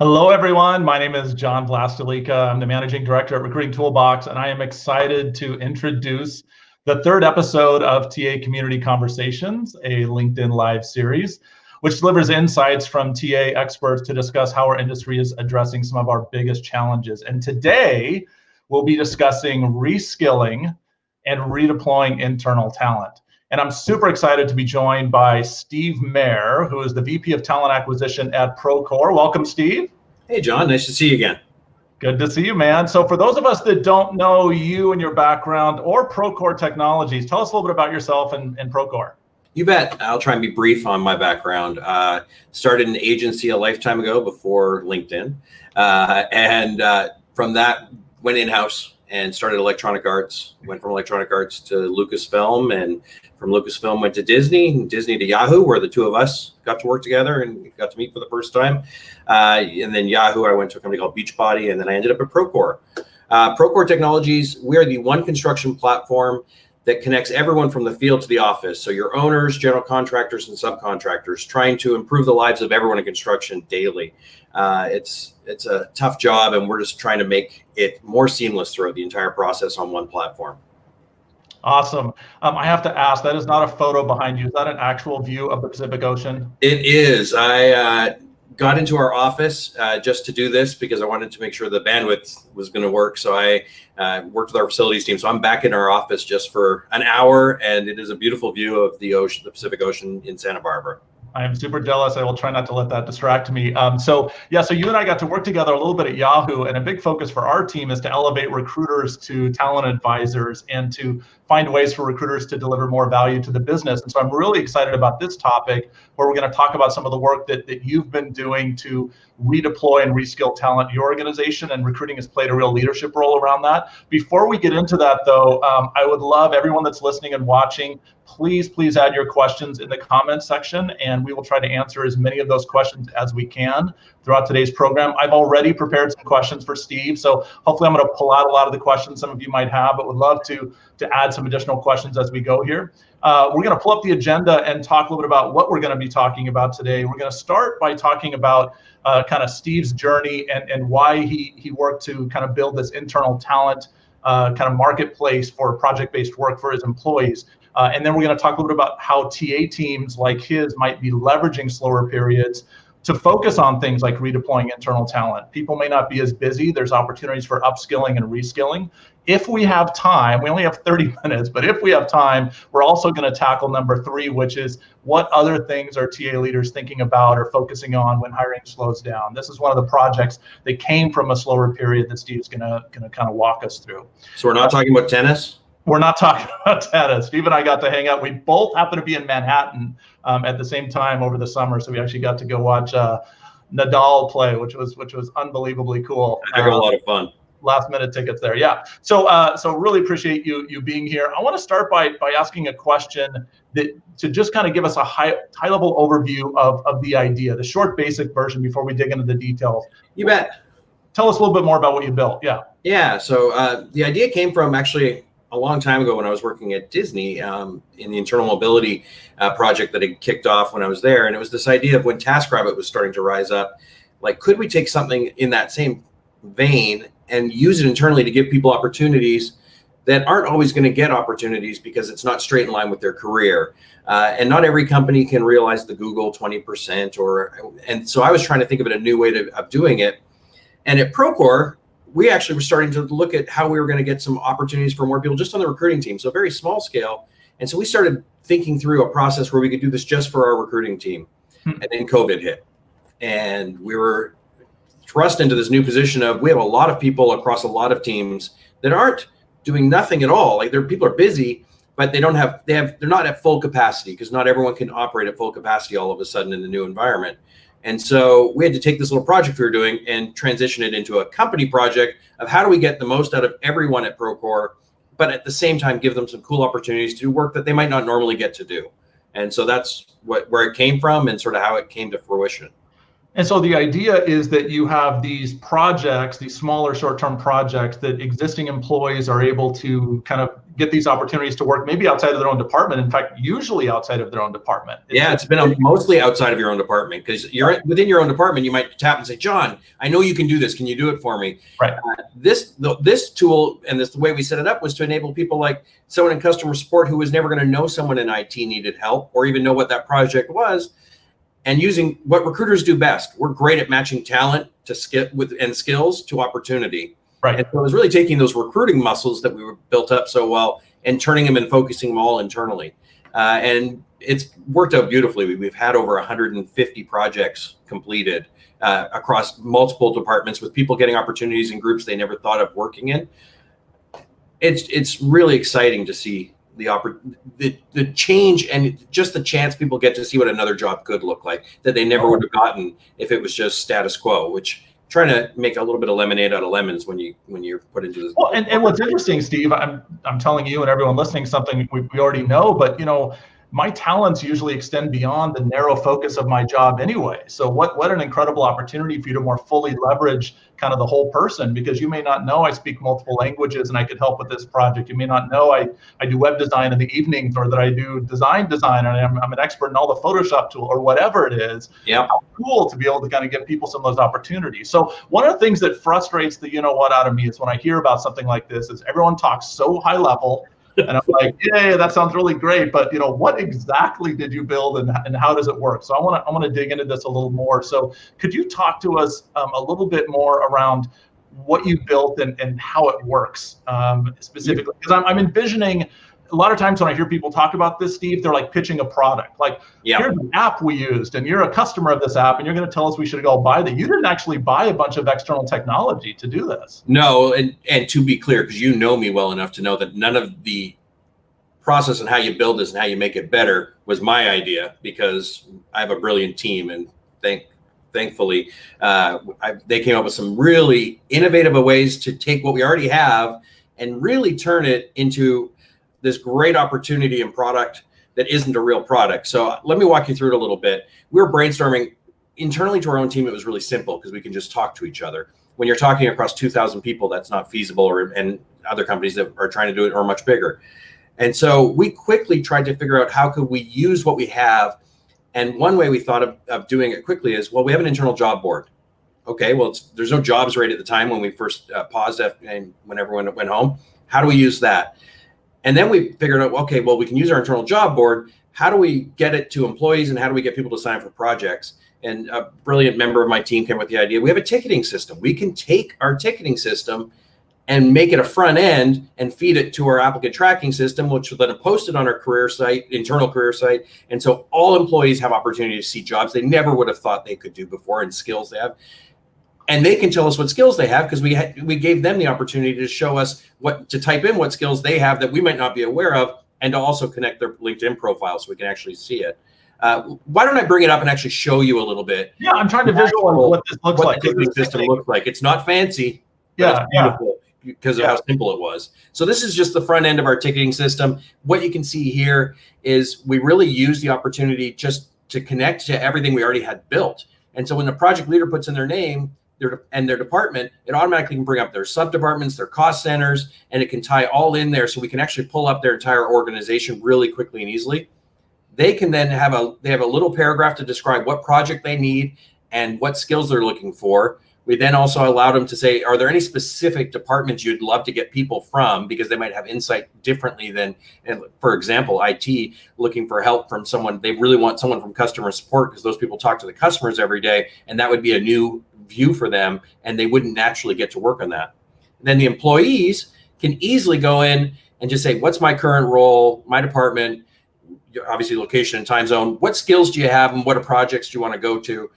Hello, everyone. My name is John Vlastelica. I'm the Managing Director at Recruiting Toolbox, and I am excited to introduce the third episode of TA Community Conversations, a LinkedIn Live series, which delivers insights from TA experts to discuss how our industry is addressing some of our biggest challenges. And today, we'll be discussing reskilling and redeploying internal talent. And I'm super excited to be joined by Steve Mair, who is the VP of Talent Acquisition at Procore. Welcome, Steve. Hey, John. Nice to see you again. Good to see you, man. So for those of us that don't know you and your background or Procore Technologies, tell us a little bit about yourself and Procore. You bet. I'll try and be brief on my background. Started an agency a lifetime ago before LinkedIn. From that, went in-house and started Electronic Arts. Went from Electronic Arts to Lucasfilm, and from Lucasfilm went to Disney, and Disney to Yahoo, where the two of us got to work together and got to meet for the first time. And then Yahoo, I went to a company called Beachbody, and then I ended up at Procore. Procore Technologies, we are the one construction platform that connects everyone from the field to the office. So your owners, general contractors, and subcontractors, trying to improve the lives of everyone in construction daily. It's a tough job, and we're just trying to make it more seamless throughout the entire process on one platform. Awesome. I have to ask, that is not a photo behind you. Is that an actual view of the Pacific Ocean? It is. I got into our office just to do this because I wanted to make sure the bandwidth was going to work. So I worked with our facilities team. So I'm back in our office just for an hour, and it is a beautiful view of the ocean, the Pacific Ocean in Santa Barbara. I am super jealous. I will try not to let that distract me. So you and I got to work together a little bit at Yahoo, and a big focus for our team is to elevate recruiters to talent advisors and to find ways for recruiters to deliver more value to the business. And so I'm really excited about this topic, where we're going to talk about some of the work that you've been doing to redeploy and reskill talent in your organization, and recruiting has played a real leadership role around that. Before we get into that, though, I would love everyone that's listening and watching, please add your questions in the comments section, and we will try to answer as many of those questions as we can throughout today's program. I've already prepared some questions for Steve, so hopefully I'm going to pull out a lot of the questions some of you might have, but would love to add some additional questions as we go here. We're going to pull up the agenda and talk a little bit about what we're going to be talking about today. We're going to start by talking about kind of Steve's journey and why he worked to kind of build this internal talent kind of marketplace for project-based work for his employees. And then we're going to talk a little bit about how TA teams like his might be leveraging slower periods to focus on things like redeploying internal talent. People may not be as busy. There's opportunities for upskilling and reskilling. If we have time, we only have 30 minutes, but if we have time, we're also going to tackle number 3, which is what other things are TA leaders thinking about or focusing on when hiring slows down. This is one of the projects that came from a slower period that Steve's going to kind of walk us through. So we're not talking about tennis? We're not talking about tennis. Steve and I got to hang out. We both happen to be in Manhattan at the same time over the summer, so we actually got to go watch Nadal play, which was unbelievably cool. I had a lot of fun. Last minute tickets there, yeah. So really appreciate you being here. I want to start by asking a question to just kind of give us a high level overview of the idea, the short basic version before we dig into the details. You bet. Tell us a little bit more about what you built. Yeah. Yeah. So the idea came from actually a long time ago when I was working at Disney in the internal mobility project that had kicked off when I was there. And it was this idea of when TaskRabbit was starting to rise up, like, could we take something in that same vein and use it internally to give people opportunities that aren't always going to get opportunities because it's not straight in line with their career. And not every company can realize the Google 20% and so I was trying to think of a new way of doing it. And at Procore, we actually were starting to look at how we were going to get some opportunities for more people just on the recruiting team. So very small scale. And so we started thinking through a process where we could do this just for our recruiting team. And then COVID hit. And we were thrust into this new position of, we have a lot of people across a lot of teams that aren't doing nothing at all. Like people are busy, but they're not at full capacity because not everyone can operate at full capacity all of a sudden in the new environment. And so we had to take this little project we were doing and transition it into a company project of how do we get the most out of everyone at Procore, but at the same time give them some cool opportunities to do work that they might not normally get to do. And so that's where it came from and sort of how it came to fruition. And so the idea is that you have these projects, these smaller short-term projects that existing employees are able to kind of get these opportunities to work maybe outside of their own department. In fact, usually outside of their own department. It's been mostly outside of your own department, because you're within your own department. You might tap and say, John, I know you can do this. Can you do it for me? Right. This tool and the way we set it up was to enable people like someone in customer support who was never going to know someone in IT needed help or even know what that project was. And using what recruiters do best, we're great at matching talent to skills to opportunity. Right. And so it was really taking those recruiting muscles that we were built up so well and turning them and focusing them all internally. And it's worked out beautifully. We've had over 150 projects completed across multiple departments, with people getting opportunities in groups they never thought of working in. It's really exciting to see the change and just the chance people get to see what another job could look like that they never would have gotten if it was just status quo, which trying to make a little bit of lemonade out of lemons when you're put into this. Well, and what's interesting, Steve, I'm telling you and everyone listening something we already know, but my talents usually extend beyond the narrow focus of my job anyway. So what an incredible opportunity for you to more fully leverage kind of the whole person, because you may not know I speak multiple languages and I could help with this project. You may not know I do web design in the evenings, or that I do design and I'm an expert in all the Photoshop tool or whatever it is. Yeah. How cool to be able to kind of give people some of those opportunities. So one of the things that frustrates the out of me is when I hear about something like this is everyone talks so high level. And I'm like, yeah, that sounds really great, but what exactly did you build and how does it work? So I want to dig into this a little more. So could you talk to us a little bit more around what you built and how it works specifically? Because I'm envisioning a lot of times when I hear people talk about this, Steve, they're like pitching a product. Like, here's the app we used, and you're a customer of this app, and you're going to tell us we should go buy that. You didn't actually buy a bunch of external technology to do this. No, and to be clear, because you know me well enough to know that none of the process and how you build this and how you make it better was my idea, because I have a brilliant team, and thankfully they came up with some really innovative ways to take what we already have and really turn it into this great opportunity and product that isn't a real product. So let me walk you through it a little bit. We were brainstorming internally to our own team. It was really simple because we can just talk to each other. When you're talking across 2,000 people, that's not feasible, and other companies that are trying to do it are much bigger. And so we quickly tried to figure out how could we use what we have. And one way we thought of doing it quickly is, well, we have an internal job board. Okay, well, there's no jobs right at the time when we first paused and when everyone went home. How do we use that? And then we figured out, okay, well, we can use our internal job board. How do we get it to employees, and how do we get people to sign up for projects? And a brilliant member of my team came with the idea. We have a ticketing system. We can take our ticketing system and make it a front end and feed it to our applicant tracking system, which will then post it on our career site, internal career site. And so all employees have opportunity to see jobs they never would have thought they could do before and skills they have. And they can tell us what skills they have, because we gave them the opportunity to show us to type in what skills they have that we might not be aware of, and to also connect their LinkedIn profile so we can actually see it. Why don't I bring it up and actually show you a little bit? Yeah, I'm trying to visualize what this looks like. The ticketing system looks like. It's not fancy, but it's beautiful because of how simple it was. So this is just the front end of our ticketing system. What you can see here is we really use the opportunity just to connect to everything we already had built. And so when the project leader puts in their name and their department, it automatically can bring up their sub-departments, their cost centers, and it can tie all in there, so we can actually pull up their entire organization really quickly and easily. They can then have a little paragraph to describe what project they need and what skills they're looking for. We then also allowed them to say, are there any specific departments you'd love to get people from, because they might have insight differently than, and for example, IT looking for help from someone. They really want someone from customer support because those people talk to the customers every day, and that would be a new view for them, and they wouldn't naturally get to work on that. And then the employees can easily go in and just say, what's my current role, my department, obviously location and time zone, what skills do you have, and what projects do you want to go to?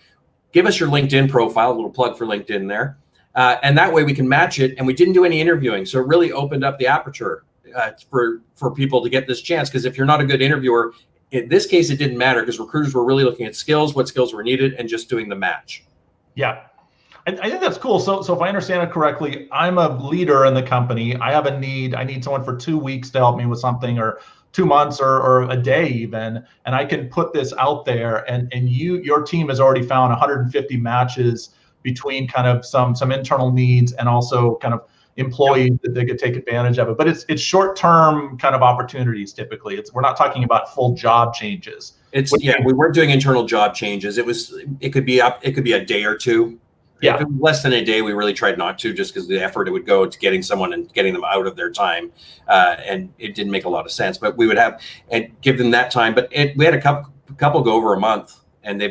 Give us your LinkedIn profile, a little plug for LinkedIn there. And that way we can match it. And we didn't do any interviewing. So it really opened up the aperture for people to get this chance. Because if you're not a good interviewer, in this case, it didn't matter, because recruiters were really looking at skills, what skills were needed, and just doing the match. Yeah. I think that's cool. So if I understand it correctly, I'm a leader in the company. I have a need. I need someone for 2 weeks to help me with something, or 2 months or a day even, and I can put this out there, and your team has already found 150 matches between kind of some internal needs and also kind of employees that they could take advantage of it. But it's short-term kind of opportunities typically. We're not talking about full job changes. We weren't doing internal job changes. It could be a day or two. Yeah. If it was less than a day, we really tried not to, just because the effort it would go to getting someone and getting them out of their time, and it didn't make a lot of sense. But we would have and give them that time. But we had a couple go over a month, and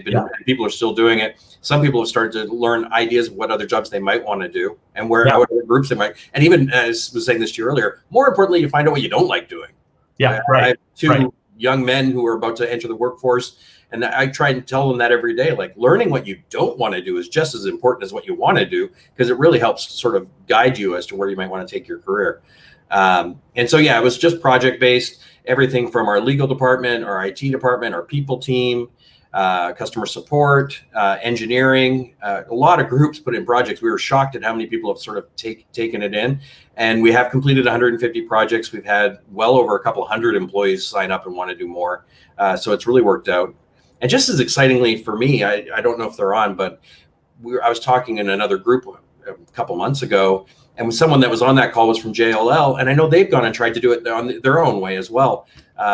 people are still doing it. Some people have started to learn ideas of what other jobs they might want to do, and what other groups they might. And even as I was saying this to you earlier, more importantly, you find out what you don't like doing. Yeah, I have two young men who are about to enter the workforce. And I try and tell them that every day, like learning what you don't want to do is just as important as what you want to do, because it really helps sort of guide you as to where you might want to take your career. And so, it was just project-based, everything from our legal department, our IT department, our people team, customer support, engineering, a lot of groups put in projects. We were shocked at how many people have sort of taken it in. And we have completed 150 projects. We've had well over a couple hundred employees sign up and want to do more. So it's really worked out. And just as excitingly for me, I don't know if they're on, but I was talking in another group a couple months ago, and someone that was on that call was from JLL, and I know they've gone and tried to do it on their own way as well.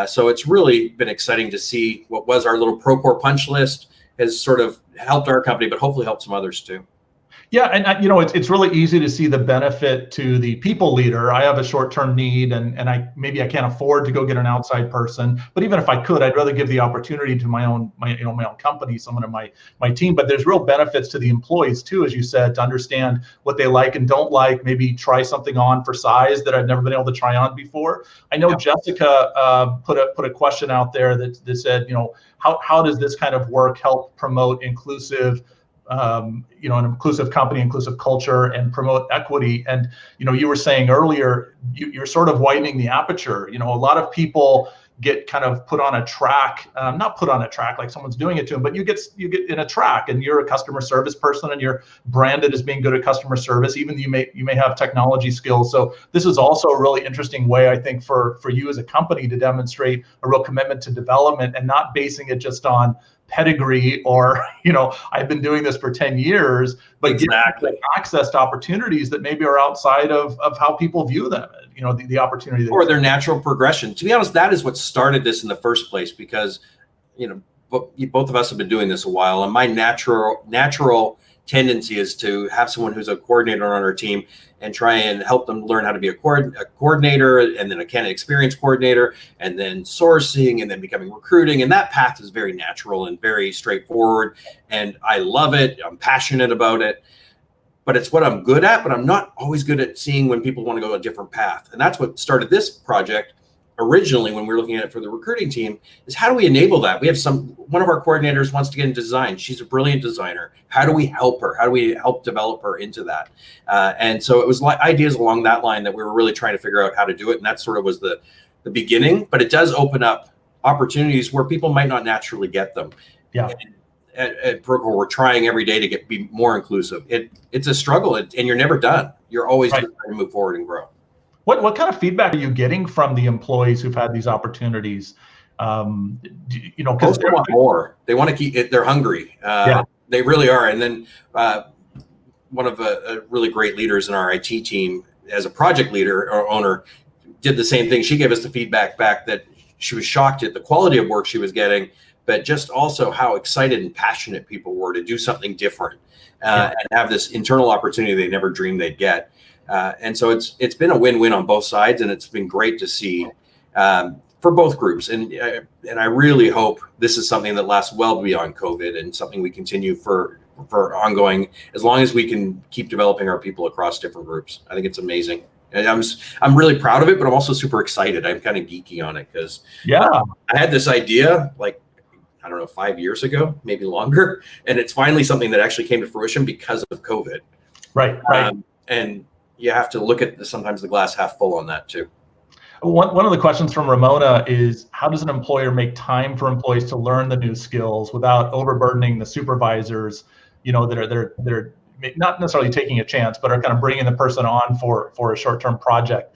So it's really been exciting to see what was our little Procore punch list has sort of helped our company, but hopefully helped some others too. Yeah, and it's really easy to see the benefit to the people leader. I have a short-term need, and maybe I can't afford to go get an outside person. But even if I could, I'd rather give the opportunity to my own company, someone in my team. But there's real benefits to the employees too, as you said, to understand what they like and don't like. Maybe try something on for size that I've never been able to try on before. I know Jessica put a question out there that said, how does this kind of work help promote inclusive? An inclusive company, inclusive culture, and promote equity. And you were saying earlier, you're sort of widening the aperture. A lot of people get kind of put on a track, not put on a track like someone's doing it to them, but you get in a track, and you're a customer service person, and you're branded as being good at customer service. Even you may have technology skills. So this is also a really interesting way, I think, for you as a company to demonstrate a real commitment to development and not basing it just on pedigree or I've been doing this for 10 years, but giving access to opportunities that maybe are outside of how people view them, the opportunity or their natural progression. To be honest, that is what started this in the first place, because both of us have been doing this a while, and my natural tendency is to have someone who's a coordinator on our team and try and help them learn how to be a coordinator, and then a candidate experience coordinator, and then sourcing, and then becoming recruiting. And that path is very natural and very straightforward. And I love it. I'm passionate about it. But it's what I'm good at, but I'm not always good at seeing when people want to go a different path. And that's what started this project originally, when we were looking at it for the recruiting team, is how do we enable that? We have one of our coordinators wants to get into design. She's a brilliant designer. How do we help her? How do we help develop her into that? And so it was like ideas along that line that we were really trying to figure out how to do it. And that sort of was the beginning, but it does open up opportunities where people might not naturally get them. Yeah. At Procore, we're trying every day to be more inclusive. It's a struggle, and you're never done. You're always trying to move forward and grow. What kind of feedback are you getting from the employees who've had these opportunities? Because they want more. They want to keep it. They're hungry. They really are. And then one of the really great leaders in our IT team, as a project leader or owner, did the same thing. She gave us the feedback back that she was shocked at the quality of work she was getting, but just also how excited and passionate people were to do something different and have this internal opportunity they never dreamed they'd get. And so it's been a win-win on both sides, and it's been great to see for both groups. And I really hope this is something that lasts well beyond COVID, and something we continue for ongoing, as long as we can keep developing our people across different groups. I think it's amazing. And I'm really proud of it, but I'm also super excited. I'm kind of geeky on it because I had this idea like, I don't know, 5 years ago, maybe longer. And it's finally something that actually came to fruition because of COVID. Right. And you have to look at sometimes the glass half full on that too. One of the questions from Ramona is, how does an employer make time for employees to learn the new skills without overburdening the supervisors, that are not necessarily taking a chance, but are kind of bringing the person on for a short-term project?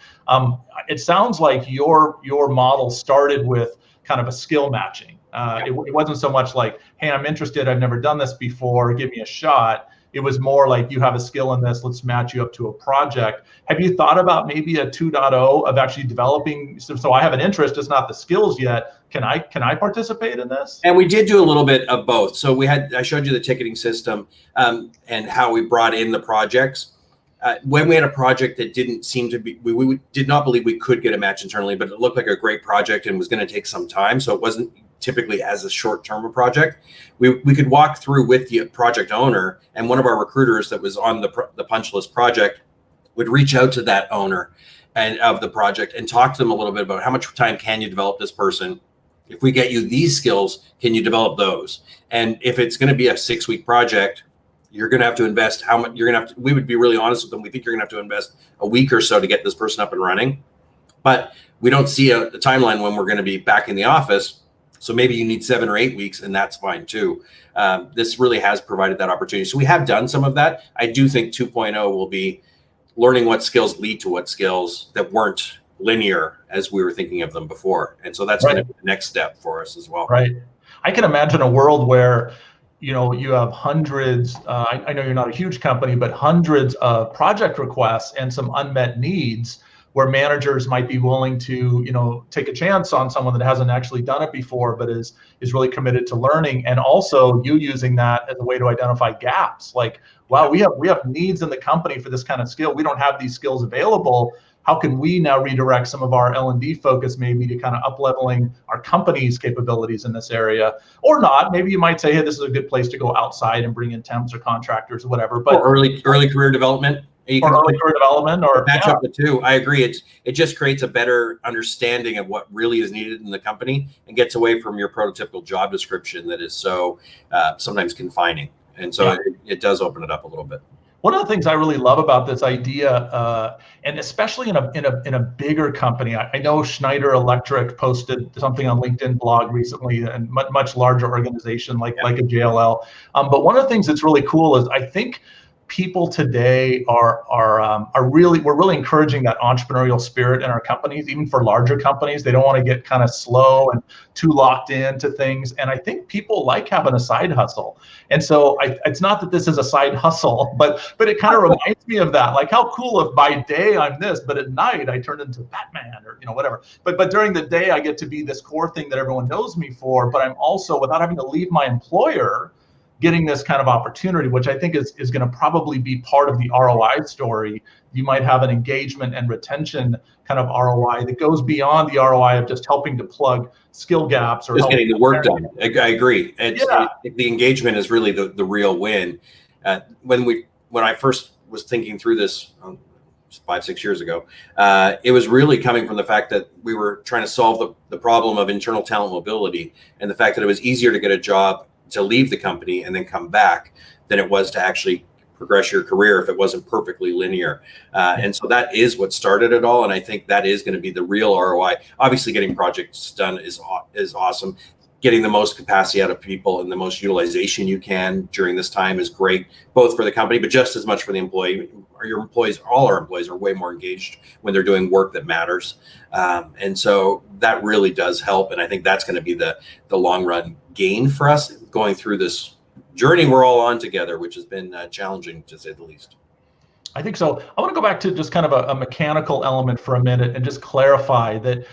it sounds like your model started with kind of a skill matching. It wasn't so much like, hey, I'm interested, I've never done this before, give me a shot. It was more like, you have a skill in this, let's match you up to a project. Have you thought about maybe a 2.0 of actually developing? So I have an interest, it's not the skills yet. Can I participate in this? And we did do a little bit of both. So I showed you the ticketing system and how we brought in the projects. When we had a project that didn't seem to be, we did not believe we could get a match internally, but it looked like a great project and was going to take some time. So it wasn't typically as a short-term project. We could walk through with the project owner, and one of our recruiters that was on the punch list project would reach out to that owner and of the project and talk to them a little bit about how much time can you develop this person. If we get you these skills, can you develop those? And if it's going to be a 6-week project, you're going to have to invest how much we would be really honest with them. We think you're going to have to invest a week or so to get this person up and running, but we don't see a timeline when we're going to be back in the office. So maybe you need 7 or 8 weeks, and that's fine too. This really has provided that opportunity. So we have done some of that. I do think 2.0 will be learning what skills lead to what skills that weren't linear as we were thinking of them before. And so that's going to be the next step for us as well. Right. I can imagine a world where, you have hundreds, I know you're not a huge company, but hundreds of project requests and some unmet needs, where managers might be willing to, take a chance on someone that hasn't actually done it before, but is really committed to learning. And also you using that as a way to identify gaps. Like, wow, we have needs in the company for this kind of skill. We don't have these skills available. How can we now redirect some of our L&D focus maybe to kind of up-leveling our company's capabilities in this area? Or not, maybe you might say, hey, this is a good place to go outside and bring in temps or contractors or whatever. But or early career development. Early career development, or match up the two. I agree. It just creates a better understanding of what really is needed in the company and gets away from your prototypical job description that is so sometimes confining. And so it does open it up a little bit. One of the things I really love about this idea, and especially in a bigger company, I know Schneider Electric posted something on LinkedIn blog recently, and much larger organization like a JLL. But one of the things that's really cool is, I think people today we're really encouraging that entrepreneurial spirit in our companies, even for larger companies. They don't want to get kind of slow and too locked into things. And I think people like having a side hustle. And so it's not that this is a side hustle, but it kind of reminds me of that. Like, how cool if by day I'm this, but at night I turn into Batman or whatever. But during the day I get to be this core thing that everyone knows me for, but I'm also, without having to leave my employer, getting this kind of opportunity, which I think is going to probably be part of the ROI story. You might have an engagement and retention kind of ROI that goes beyond the ROI of just helping to plug skill gaps or just getting the work done. I agree. The engagement is really the real win. When I first was thinking through this 5-6 years ago, it was really coming from the fact that we were trying to solve the problem of internal talent mobility, and the fact that it was easier to get a job to leave the company and then come back than it was to actually progress your career if it wasn't perfectly linear. And so that is what started it all. And I think that is going to be the real ROI. Obviously, getting projects done is awesome. Getting the most capacity out of people and the most utilization you can during this time is great, both for the company, but just as much for the employee. Your employees, all our employees, are way more engaged when they're doing work that matters. And so that really does help. And I think that's going to be the long run gain for us going through this journey we're all on together, which has been challenging to say the least. I think so. I want to go back to just kind of a mechanical element for a minute and just clarify that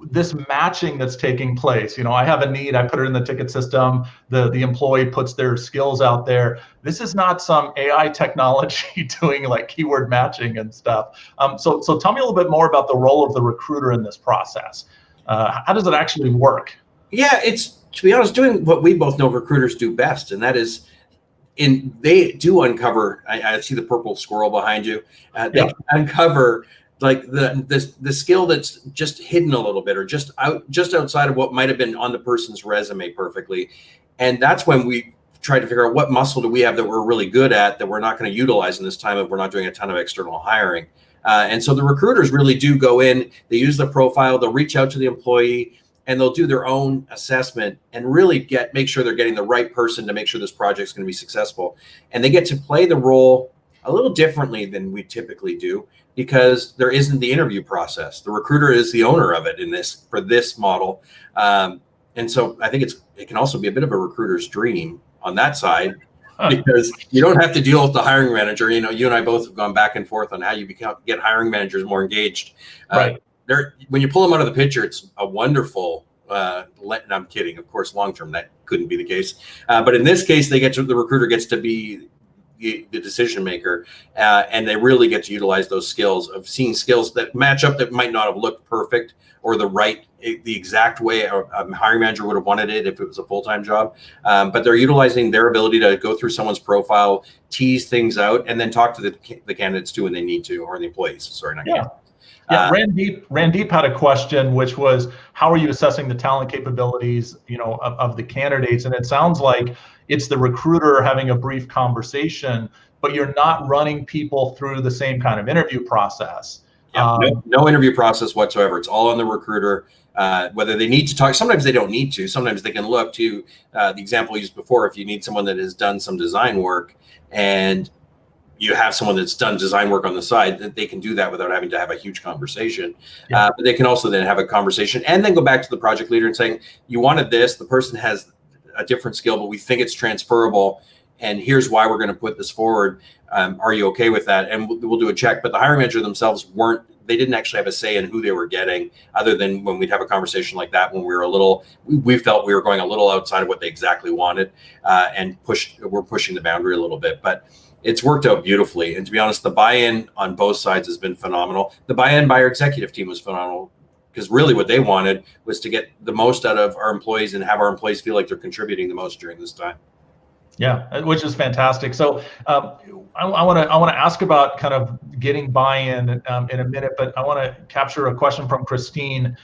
this matching that's taking place, I have a need, I put it in the ticket system, the employee puts their skills out there. This is not some AI technology doing like keyword matching and stuff. So tell me a little bit more about the role of the recruiter in this process. How does it actually work? Yeah, it's, to be honest, doing what we both know recruiters do best, and that is they do uncover, I see the purple squirrel behind you, they uncover like the skill that's just hidden a little bit, or just outside of what might have been on the person's resume perfectly. And that's when we try to figure out what muscle do we have that we're really good at that we're not going to utilize in this time if we're not doing a ton of external hiring. And so the recruiters really do go in, they use the profile, they'll reach out to the employee, and they'll do their own assessment and really make sure they're getting the right person to make sure this project's going to be successful. And they get to play the role a little differently than we typically do, because there isn't the interview process. The recruiter is the owner of it for this model. And so I think it can also be a bit of a recruiter's dream on that side, because you don't have to deal with the hiring manager. You know, you and I both have gone back and forth on how you get hiring managers more engaged. Right. When you pull them out of the picture, it's a wonderful. And I'm kidding, of course. Long term, that couldn't be the case. But in this case, the recruiter gets to be the decision maker, and they really get to utilize those skills of seeing skills that match up that might not have looked perfect or the exact way a hiring manager would have wanted it if it was a full-time job. But they're utilizing their ability to go through someone's profile, tease things out, and then talk to the candidates too when they need to, or the employees. Sorry, not candidates. Yeah, Randeep had a question, which was, how are you assessing the talent capabilities, of the candidates? And it sounds like it's the recruiter having a brief conversation, but you're not running people through the same kind of interview process. Yeah, no interview process whatsoever. It's all on the recruiter. Whether they need to talk, sometimes they don't need to. Sometimes they can look to the example used before. If you need someone that has done some design work and you have someone that's done design work on the side, that they can do that without having to have a huge conversation. Yeah. But they can also then have a conversation and then go back to the project leader and saying, you wanted this, the person has a different skill, but we think it's transferable. And here's why we're going to put this forward. Are you okay with that? And we'll do a check. But the hiring manager themselves they didn't actually have a say in who they were getting, other than when we'd have a conversation like that, when we felt we were going a little outside of what they exactly wanted, and we're pushing the boundary a little bit. But it's worked out beautifully. And to be honest, the buy-in on both sides has been phenomenal. The buy-in by our executive team was phenomenal, because really what they wanted was to get the most out of our employees and have our employees feel like they're contributing the most during this time. Yeah, which is fantastic. So I want to ask about kind of getting buy-in in a minute, but I want to capture a question from Christine,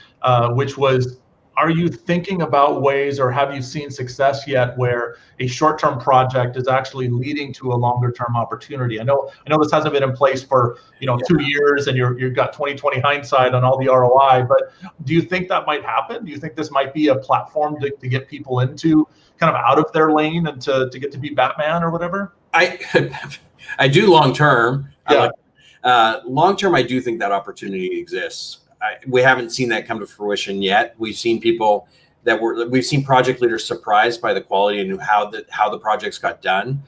which was, are you thinking about ways, or have you seen success yet where a short-term project is actually leading to a longer-term opportunity? I know this hasn't been in place for 2 years, and you've got 20/20 hindsight on all the ROI. But do you think that might happen? Do you think this might be a platform to get people into kind of out of their lane and to get to be Batman or whatever? I do long-term. Yeah. Long-term, I do think that opportunity exists. We haven't seen that come to fruition yet. We've seen we've seen project leaders surprised by the quality and how the projects got done.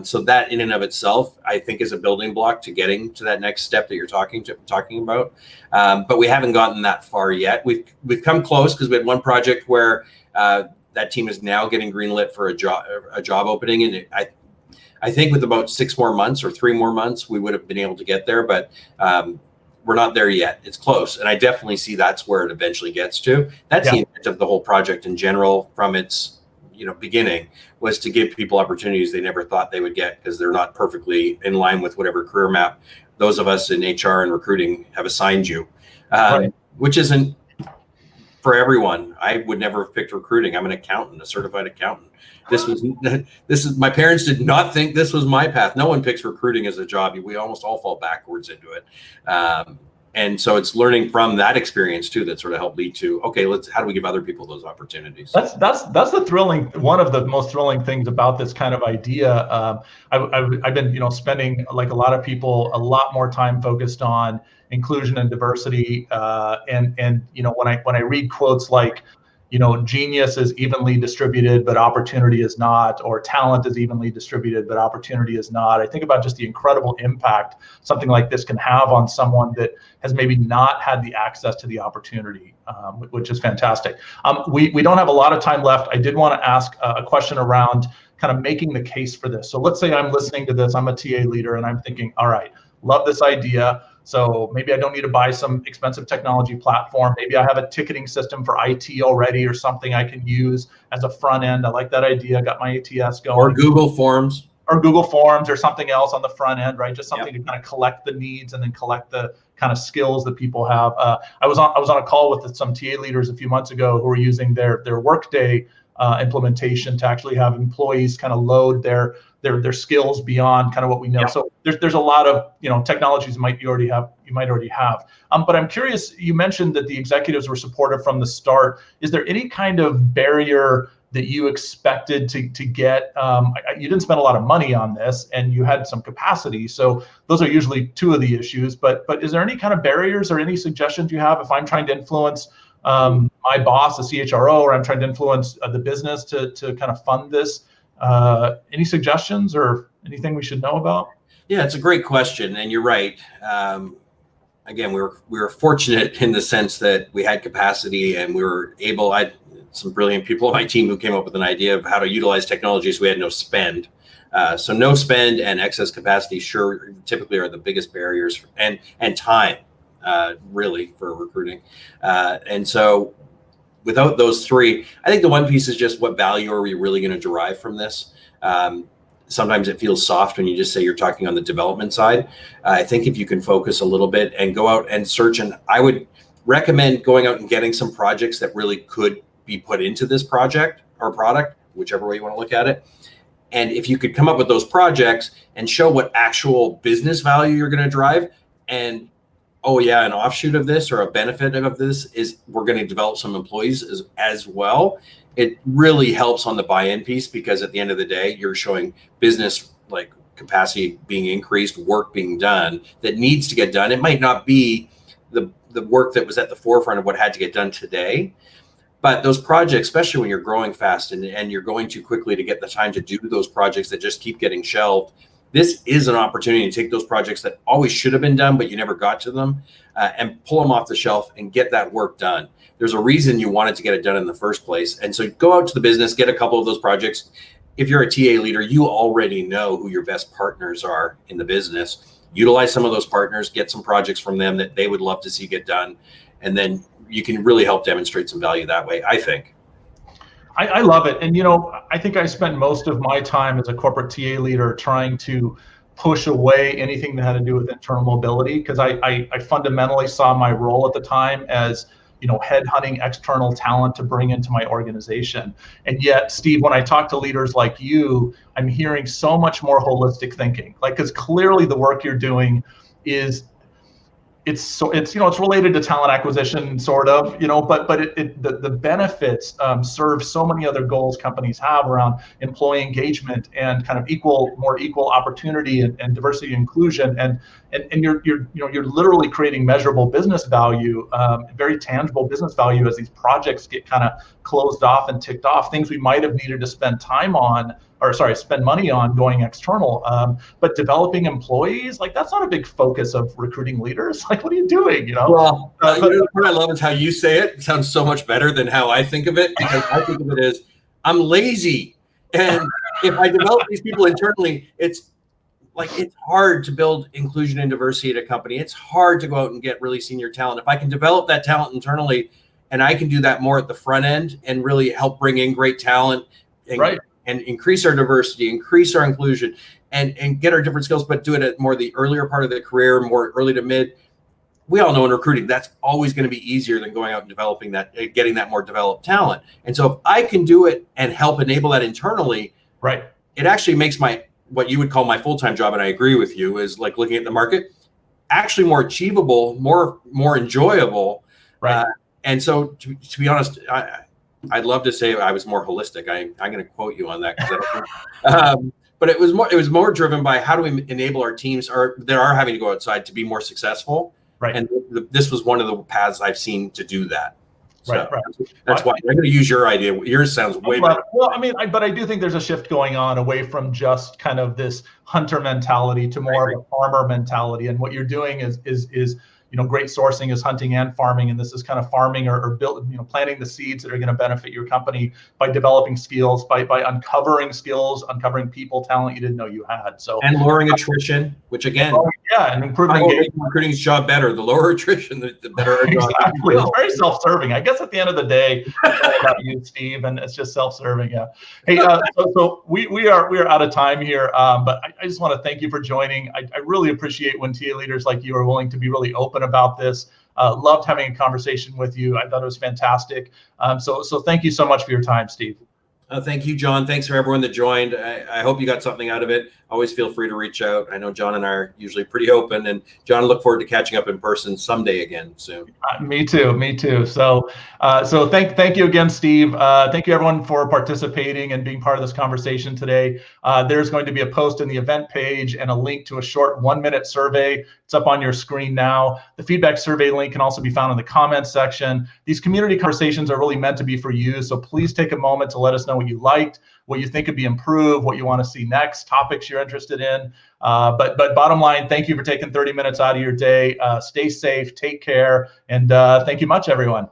So that in and of itself, I think, is a building block to getting to that next step that you're talking about. But we haven't gotten that far yet. We've come close, because we had one project where that team is now getting greenlit for a job opening, and I think with about 6 more months or 3 more months, we would have been able to get there. But we're not there yet. It's close. And I definitely see that's where it eventually gets to. That's the intent of the whole project in general, from its beginning, was to give people opportunities they never thought they would get, because they're not perfectly in line with whatever career map those of us in HR and recruiting have assigned you, right. Which isn't for everyone. I would never have picked recruiting. I'm an accountant, a certified accountant. My parents did not think this was my path. No one picks recruiting as a job. We almost all fall backwards into it. And so it's learning from that experience too that sort of helped lead to, okay, how do we give other people those opportunities? That's the one of the most thrilling things about this kind of idea. I've been spending, like a lot of people, a lot more time focused on inclusion and diversity. And when I read quotes like, genius is evenly distributed, but opportunity is not, or talent is evenly distributed, but opportunity is not, I think about just the incredible impact something like this can have on someone that has maybe not had the access to the opportunity, which is fantastic. We don't have a lot of time left. I did want to ask a question around kind of making the case for this. So let's say I'm listening to this, I'm a TA leader, and I'm thinking, all right, love this idea. So maybe I don't need to buy some expensive technology platform. Maybe I have a ticketing system for IT already, or something I can use as a front end. I like that idea. Got my ATS going. Or Google Forms. Or something else on the front end, right? Just something to kind of collect the needs and then collect the kind of skills that people have. I was on a call with some TA leaders a few months ago who were using their Workday implementation to actually have employees kind of load their skills beyond kind of what we know. Yeah. So there's a lot of technologies you might already have. But I'm curious, you mentioned that the executives were supportive from the start. Is there any kind of barrier that you expected to get? You didn't spend a lot of money on this, and you had some capacity. So those are usually two of the issues. But is there any kind of barriers or any suggestions you have if I'm trying to influence my boss, the CHRO, or I'm trying to influence the business to kind of fund this? Any suggestions or anything we should know about? Yeah, it's a great question, and you're right. Again, we were fortunate in the sense that we had capacity and we were able. I had some brilliant people on my team who came up with an idea of how to utilize technology, so we had no spend. So no spend and excess capacity typically are the biggest barriers, and time really for recruiting. And so without those three, I think the one piece is just what value are we really going to derive from this? Sometimes it feels soft when you just say you're talking on the development side. I think if you can focus a little bit and go out and search, and I would recommend going out and getting some projects that really could be put into this project or product, whichever way you want to look at it. And if you could come up with those projects and show what actual business value you're going to drive, and oh yeah, an offshoot of this or a benefit of this is we're going to develop some employees as well. It really helps on the buy-in piece, because at the end of the day, you're showing business like capacity being increased, work being done that needs to get done. It might not be the work that was at the forefront of what had to get done today, but those projects, especially when you're growing fast and you're going too quickly to get the time to do those projects that just keep getting shelved, this is an opportunity to take those projects that always should have been done, but you never got to them, and pull them off the shelf and get that work done. There's a reason you wanted to get it done in the first place. And so go out to the business, get a couple of those projects. If you're a TA leader, you already know who your best partners are in the business. Utilize some of those partners, get some projects from them that they would love to see get done. And then you can really help demonstrate some value that way, I think. I love it. And, I think I spent most of my time as a corporate TA leader trying to push away anything that had to do with internal mobility, because I fundamentally saw my role at the time as, headhunting external talent to bring into my organization. And yet, Steve, when I talk to leaders like you, I'm hearing so much more holistic thinking, because clearly the work you're doing is, it's related to talent acquisition, sort of, but the benefits serve so many other goals companies have around employee engagement and kind of more equal opportunity and diversity and inclusion, and you're literally creating measurable business value, very tangible business value as these projects get kind of closed off and ticked off, things we might have needed to spend money on going external, but developing employees, that's not a big focus of recruiting leaders. What are you doing? Well, what I love is how you say it. It sounds so much better than how I think of it, because I think of it as I'm lazy, and if I develop these people internally, it's hard to build inclusion and diversity at a company. It's hard to go out and get really senior talent. If I can develop that talent internally, and I can do that more at the front end and really help bring in great talent, and increase our diversity, increase our inclusion, and get our different skills, but do it at more the earlier part of the career, more early to mid. We all know in recruiting, that's always going to be easier than going out and developing that, getting that more developed talent. And so if I can do it and help enable that internally, it actually makes what you would call my full-time job, and I agree with you, is looking at the market, actually more achievable, more enjoyable. And so to be honest, I'd love to say I was more holistic. I'm going to quote you on that, but it was more driven by how do we enable our teams that are having to go outside to be more successful. And this was one of the paths I've seen to do that. So that's why I'm going to use your idea. Yours sounds way better. Well, but I do think there's a shift going on away from just kind of this hunter mentality to more of a farmer mentality. And what you're doing is great sourcing is hunting and farming, and this is kind of farming or planting the seeds that are going to benefit your company by developing skills, by uncovering skills, uncovering people, talent you didn't know you had. So, and lowering attrition, which again, and improving recruiting's job better. The lower attrition, the better. Exactly. It's very self-serving. I guess at the end of the day, it's all about you, Steve, and it's just self-serving. Yeah. Hey, so we are out of time here, but I just want to thank you for joining. I really appreciate when TA leaders like you are willing to be really open about this. Loved having a conversation with you. I thought it was fantastic. So thank you so much for your time, Steve. Thank you, John. Thanks for everyone that joined. I hope you got something out of it. Always feel free to reach out. I know John and I are usually pretty open, and John, look forward to catching up in person someday again soon. Me too. Me too. So, thank you again, Steve. Thank you everyone for participating and being part of this conversation today. There's going to be a post in the event page and a link to a short 1-minute survey. It's up on your screen now. The feedback survey link can also be found in the comments section. These community conversations are really meant to be for you. So please take a moment to let us know what you liked, what you think could be improved, what you want to see next, topics you're interested in. But bottom line, thank you for taking 30 minutes out of your day. Stay safe, take care, and thank you much, everyone.